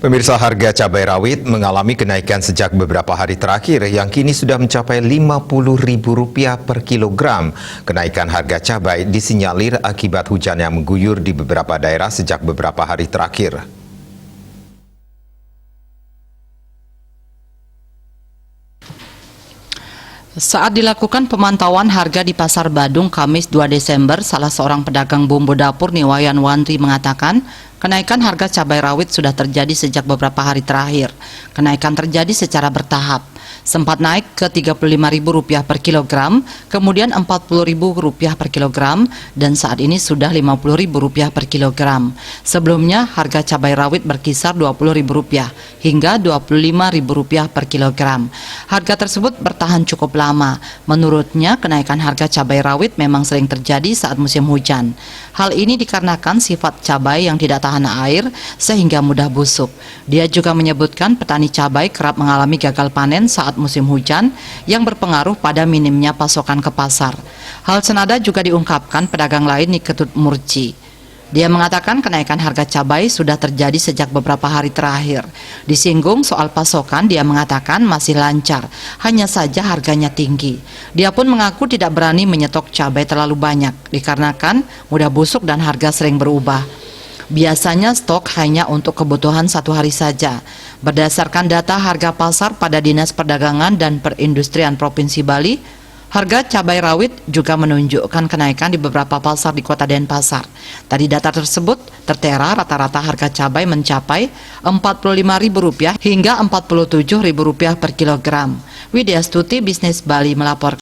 Pemirsa, harga cabai rawit mengalami kenaikan sejak beberapa hari terakhir yang kini sudah mencapai Rp50.000 per kilogram. Kenaikan harga cabai disinyalir akibat hujan yang mengguyur di beberapa daerah sejak beberapa hari terakhir. Saat dilakukan pemantauan harga di Pasar Badung Kamis 2 Desember, salah seorang pedagang bumbu dapur Niwayan Wandri mengatakan kenaikan harga cabai rawit sudah terjadi sejak beberapa hari terakhir. Kenaikan terjadi secara bertahap. Sempat naik ke Rp35.000 per kilogram, kemudian Rp40.000 per kilogram, dan saat ini sudah Rp50.000 per kilogram. Sebelumnya harga cabai rawit berkisar Rp20.000 hingga Rp25.000 per kilogram. Harga tersebut bertahan cukup lama. Menurutnya, kenaikan harga cabai rawit memang sering terjadi saat musim hujan. Hal ini dikarenakan sifat cabai yang tidak tahan air sehingga mudah busuk. Dia juga menyebutkan petani cabai kerap mengalami gagal panen saat musim hujan yang berpengaruh pada minimnya pasokan ke pasar. Hal senada juga diungkapkan pedagang lain di Ketut Murci. Dia mengatakan kenaikan harga cabai sudah terjadi sejak beberapa hari terakhir. Disinggung soal pasokan, dia mengatakan masih lancar, hanya saja harganya tinggi. Dia pun mengaku tidak berani menyetok cabai terlalu banyak, dikarenakan mudah busuk dan harga sering berubah. Biasanya stok hanya untuk kebutuhan satu hari saja. Berdasarkan data harga pasar pada Dinas Perdagangan dan Perindustrian Provinsi Bali, harga cabai rawit juga menunjukkan kenaikan di beberapa pasar di Kota Denpasar. Dari data tersebut, tertera rata-rata harga cabai mencapai Rp45.000 hingga Rp47.000 per kilogram. Widya Stuti, Bisnis Bali melaporkan.